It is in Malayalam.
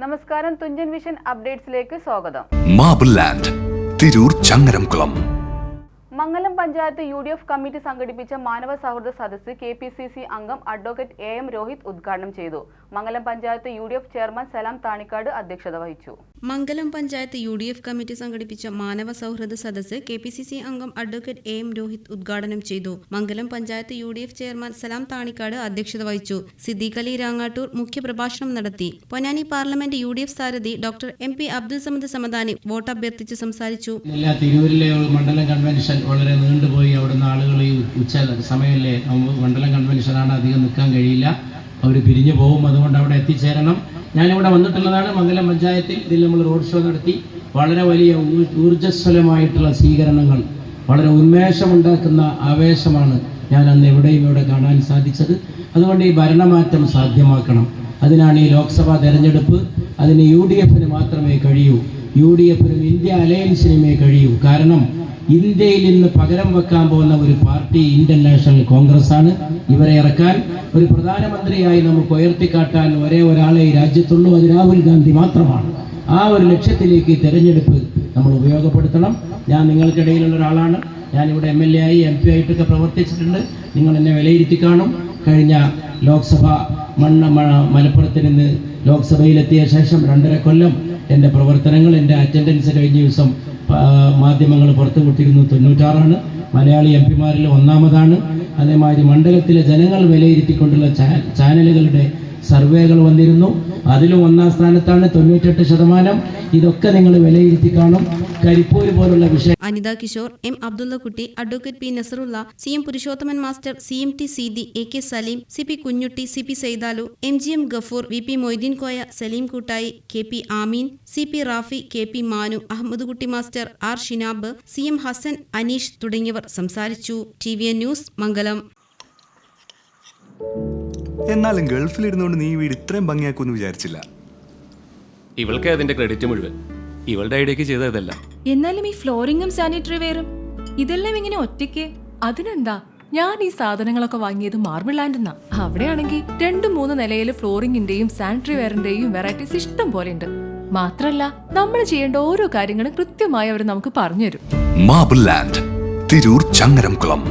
നമസ്കാരം, തുഞ്ചൻ വിഷൻ അപ്ഡേറ്റ്സിലേക്ക് സ്വാഗതം. Marble land, Tirur Changaramkulam. Mangalam panchayat UDF committee സംഘടിപ്പിച്ച മാനവ സൗഹൃദ സദസ്സ് KPCC അംഗം അഡ്വക്കേറ്റ് AM രോഹിത് ഉദ്ഘാടനം ചെയ്തു. മംഗലം പഞ്ചായത്ത് UDF ചെയർമാൻ സലാം താണിക്കാട് അധ്യക്ഷത വഹിച്ചു. മംഗലം പഞ്ചായത്ത് UDF കമ്മിറ്റി സംഘടിപ്പിച്ച മാനവ സൗഹൃദ സദസ്സ് KPCC അംഗം അഡ്വക്കേറ്റ് AM രോഹിത് ഉദ്ഘാടനം ചെയ്തു. മംഗലം പഞ്ചായത്ത് UDF ചെയർമാൻ സലാം താണിക്കാട് അധ്യക്ഷത വഹിച്ചു. സിദ്ദീഖ് അലി രാങ്ങാട്ടൂർ മുഖ്യപ്രഭാഷണം നടത്തി. പൊന്നാനി പാർലമെന്റ് UDF സാരഥി doctor MP Abdul Samad Samadani vote അഭ്യർത്ഥിച്ച് സംസാരിച്ചു. തിരൂരിലെ മണ്ഡലം കൺവെൻഷൻ വളരെ നീണ്ടുപോയി. അവിടുന്ന് ആളുകൾ ഈ ഉച്ച സമയമല്ലേ, മണ്ഡലം കൺവെൻഷനാണ്, അധികം നിൽക്കാൻ കഴിയില്ല, അവർ പിരിഞ്ഞു പോകും. അതുകൊണ്ട് അവിടെ എത്തിച്ചേരണം. ഞാനിവിടെ വന്നിട്ടുള്ളതാണ് മംഗലം പഞ്ചായത്തിൽ. ഇതിൽ നമ്മൾ റോഡ് ഷോ നടത്തി. വളരെ വലിയ ഊർജ്ജസ്വലമായിട്ടുള്ള സ്വീകരണങ്ങൾ, വളരെ ഉന്മേഷമുണ്ടാക്കുന്ന ആവേശമാണ് ഞാൻ അന്ന് ഇവിടെ കാണാൻ സാധിച്ചത്. അതുകൊണ്ട് ഈ ഭരണമാറ്റം സാധ്യമാക്കണം. അതിനാണ് ഈ ലോക്സഭാ തെരഞ്ഞെടുപ്പ്. അതിന് UDFന് മാത്രമേ കഴിയൂ. UDFനും ഇന്ത്യ അലയൻസിനുമേ കഴിയൂ. കാരണം ഇന്ത്യയിൽ ഇന്ന് പകരം വെക്കാൻ പോകുന്ന ഒരു പാർട്ടി ഇന്ത്യൻ നാഷണൽ കോൺഗ്രസ് ആണ്. ഇവരെ ഇറക്കാൻ, ഒരു പ്രധാനമന്ത്രിയായി നമുക്ക് ഉയർത്തിക്കാട്ടാൻ ഒരേ ഒരാളെ ഈ രാജ്യത്തുള്ളൂ, അത് രാഹുൽ ഗാന്ധി മാത്രമാണ്. ആ ഒരു ലക്ഷ്യത്തിലേക്ക് തെരഞ്ഞെടുപ്പ് നമ്മൾ ഉപയോഗപ്പെടുത്തണം. ഞാൻ നിങ്ങൾക്കിടയിലുള്ള ഒരാളാണ്. ഞാനിവിടെ MLA ആയി MP ആയിട്ടൊക്കെ പ്രവർത്തിച്ചിട്ടുണ്ട്. നിങ്ങൾ എന്നെ വിലയിരുത്തി കാണും. കഴിഞ്ഞ ലോക്സഭ മലപ്പുറത്ത് നിന്ന് ലോക്സഭയിലെത്തിയ ശേഷം 2.5 കൊല്ലം എൻ്റെ പ്രവർത്തനങ്ങൾ, എൻ്റെ അറ്റൻഡൻസ് കഴിഞ്ഞ ദിവസം മാധ്യമങ്ങൾ പുറത്തുവിട്ടിരുന്നു 96ആണ്. മലയാളി MP-മാരിൽ 1-ാമതാണ്. അതേമാതിരി മണ്ഡലത്തിലെ ജനങ്ങൾ വിലയിരുത്തിക്കൊണ്ടുള്ള ചാനലുകളുടെ സർവേകൾ വന്നിരുന്നു. അതിലും 1-ാം സ്ഥാനത്താണ്, 98%. ഇതൊക്കെ നിങ്ങൾ വിലയിരുത്തി കാണും. കരിപ്പൂര് പോലുള്ള വിഷയം. Anitha Kishore, M Abdullakutty, advocate P Nasarulla, CM Purushothaman master, CMT Seethi, AK Saleem, CP Kunhutty, CP Saidalu, MGM Gafoor, VP Moideen Koya, Saleem Koottayi, KP Ameen, CP Rafi, KP Manu, Ahammed Kutty master, R Shinab, CM Hasan, Aneesh തുടങ്ങിയവർ സംസാരിച്ചു. TVN news Mangalam. എന്നാലും ഗൾഫിലിരുന്നുകൊണ്ട് നീ വീട് ഇത്രയും ഭംഗിയാക്കുമെന്ന് വിചാരിച്ചില്ല. ഇവൾക്ക് അതിന്റെ ക്രെഡിറ്റ് മുഴുവൻ ഇവളുടെ ഐഡിയക്ക് ചെയ്തതല്ല. എന്നാലും ഈ ഫ്ലോറിംഗും സാനിറ്ററി വെയറും ഇതെല്ലാം ഇങ്ങനെ ഒറ്റയ്ക്ക്? അതിനെന്താ, ഞാൻ ഈ സാധനങ്ങളൊക്കെ വാങ്ങിയത് മാർബിൾ ലാൻഡെന്നാ. അവിടെയാണെങ്കിൽ 2-3 നിലയിൽ ഫ്ലോറിംഗിന്റെയും സാനിറ്ററി വെയറിന്റെയും വെറൈറ്റീസ് ഇഷ്ടം പോലെ ഉണ്ട്. മാത്രല്ല, നമ്മൾ ചെയ്യേണ്ട ഓരോ കാര്യങ്ങളും കൃത്യമായി അവർ നമുക്ക് പറഞ്ഞുതരും. Marble land, Tirur Changaramkulam.